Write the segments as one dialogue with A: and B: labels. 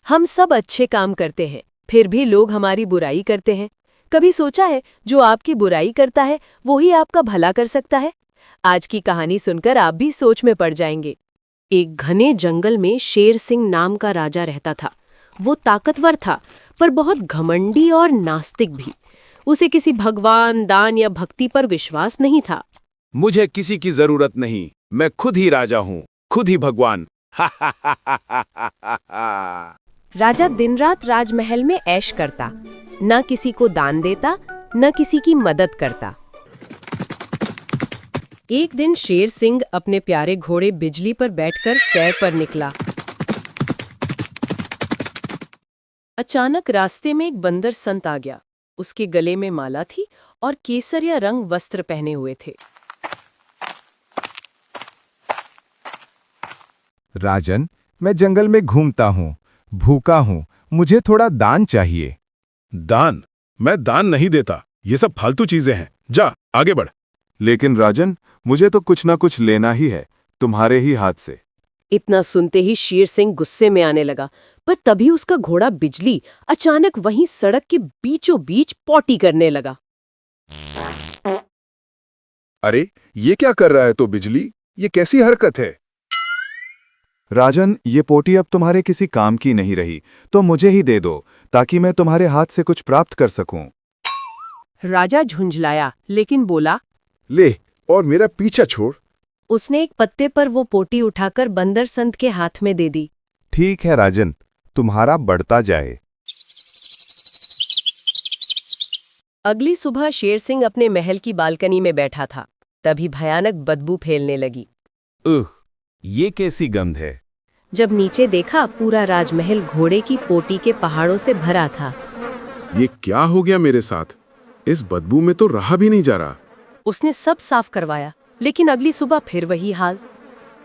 A: हम सब अच्छे काम करते हैं, फिर भी लोग हमारी बुराई करते हैं। कभी सोचा है जो आपकी बुराई करता है वो ही आपका भला कर सकता है? आज की कहानी सुनकर आप भी सोच में पड़ जाएंगे। एक घने जंगल में शेर सिंह नाम का राजा रहता था। वो ताकतवर था, पर बहुत घमंडी और नास्तिक भी। उसे किसी भगवान, दान या भक्ति पर विश्वास नहीं था।
B: मुझे किसी की जरूरत नहीं, मैं खुद ही राजा हूँ, खुद ही भगवान।
A: राजा दिन रात राजमहल में ऐश करता, न किसी को दान देता, न किसी की मदद करता। एक दिन शेर सिंह अपने प्यारे घोड़े बिजली पर बैठकर सैर पर निकला। अचानक रास्ते में एक बंदर संत आ गया। उसके गले में माला थी और केसरिया रंग वस्त्र पहने हुए थे।
C: राजन, मैं जंगल में घूमता हूँ, भूखा हूँ, मुझे थोड़ा दान चाहिए।
B: दान? मैं दान नहीं देता, ये सब फालतू चीजें हैं, जा आगे बढ़।
C: लेकिन राजन, मुझे तो कुछ ना कुछ लेना ही है, तुम्हारे ही हाथ से।
A: इतना सुनते ही शेर सिंह गुस्से में आने लगा, पर तभी उसका घोड़ा बिजली अचानक वहीं सड़क के बीचों बीच पॉटी करने लगा।
B: अरे ये क्या कर रहा है तो बिजली, ये कैसी हरकत है?
C: राजन, ये पोटी अब तुम्हारे किसी काम की नहीं रही, तो मुझे ही दे दो, ताकि मैं तुम्हारे हाथ से कुछ प्राप्त कर सकूं।
A: राजा झुंझलाया, लेकिन बोला,
B: ले और मेरा पीछा छोड़।
A: उसने एक पत्ते पर वो पोटी उठाकर बंदर संत के हाथ में दे दी।
C: ठीक है राजन, तुम्हारा बढ़ता जाए।
A: अगली सुबह शेर सिंह अपने महल की बालकनी में बैठा था। तभी भयानक बदबू फैलने लगी।
B: ये कैसी गंध है?
A: जब नीचे देखा, पूरा राजमहल घोड़े की पोटी के पहाड़ों से भरा था।
B: ये क्या हो गया मेरे साथ? इस बदबू में तो रहा भी नहीं जा रहा।
A: उसने सब साफ करवाया, लेकिन अगली सुबह फिर वही हाल।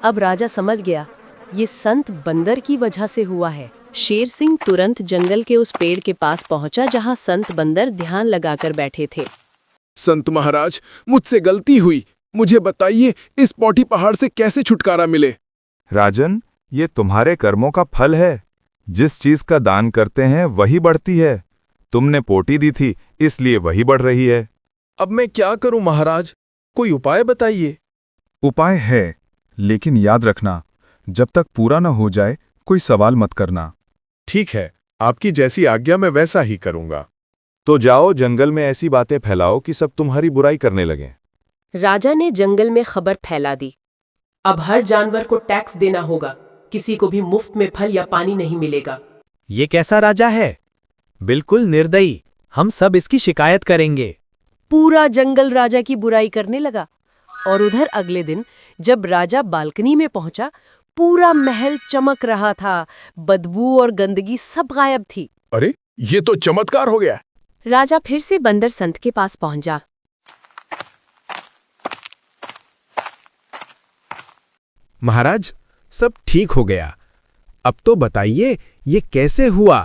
A: अब राजा समझ गया, ये संत बंदर की वजह से हुआ है। शेर सिंह तुरंत जंगल के उस पेड़ के पास पहुंचा जहां संत बंदर ध्यान लगाकर बैठे थे।
B: संत महाराज, मुझसे गलती हुई, मुझे बताइए इस पॉटी पहाड़ से कैसे छुटकारा मिले?
C: राजन, ये तुम्हारे कर्मों का फल है। जिस चीज का दान करते हैं वही बढ़ती है। तुमने पोटी दी थी, इसलिए वही बढ़ रही है।
B: अब मैं क्या करूं महाराज, कोई उपाय बताइए।
C: उपाय है, लेकिन याद रखना, जब तक पूरा न हो जाए कोई सवाल मत करना।
B: ठीक है, आपकी जैसी आज्ञा मैं वैसा ही करूंगा।
C: तो जाओ, जंगल में ऐसी बातें फैलाओ कि सब तुम्हारी बुराई करने लगें।
A: राजा ने जंगल में खबर फैला दी। अब हर जानवर को टैक्स देना होगा, किसी को भी मुफ्त में फल या पानी नहीं मिलेगा।
D: ये कैसा राजा है? बिल्कुल निर्दयी, हम सब इसकी शिकायत करेंगे।
A: पूरा जंगल राजा की बुराई करने लगा। और उधर अगले दिन जब राजा बालकनी में पहुंचा, पूरा महल चमक रहा था। बदबू और गंदगी सब गायब थी।
B: अरे ये तो चमत्कार हो गया।
A: राजा फिर से बंदर संत के पास पहुंचा।
B: महाराज, सब ठीक हो गया, अब तो बताइए ये कैसे हुआ?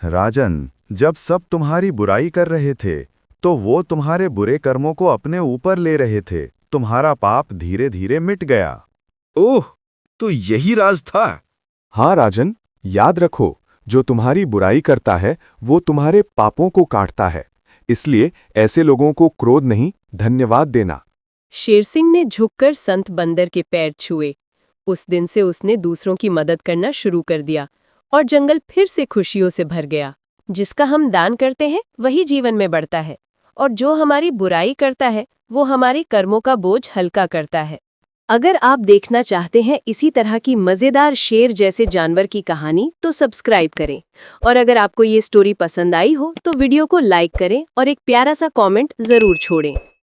C: राजन, जब सब तुम्हारी बुराई कर रहे थे, तो वो तुम्हारे बुरे कर्मों को अपने ऊपर ले रहे थे। तुम्हारा पाप धीरे धीरे मिट गया।
B: ओह, तो यही राज था।
C: हाँ राजन, याद रखो, जो तुम्हारी बुराई करता है वो तुम्हारे पापों को काटता है। इसलिए ऐसे लोगों को क्रोध नहीं, धन्यवाद देना।
A: शेर सिंह ने झुककर संत बंदर के पैर छुए। उस दिन से उसने दूसरों की मदद करना शुरू कर दिया और जंगल फिर से खुशियों से भर गया। जिसका हम दान करते हैं वही जीवन में बढ़ता है, और जो हमारी बुराई करता है वो हमारे कर्मों का बोझ हल्का करता है। अगर आप देखना चाहते हैं इसी तरह की मज़ेदार शेर जैसे जानवर की कहानी, तो सब्सक्राइब करें। और अगर आपको ये स्टोरी पसंद आई हो तो वीडियो को लाइक करें और एक प्यारा सा कमेंट ज़रूर छोड़ें।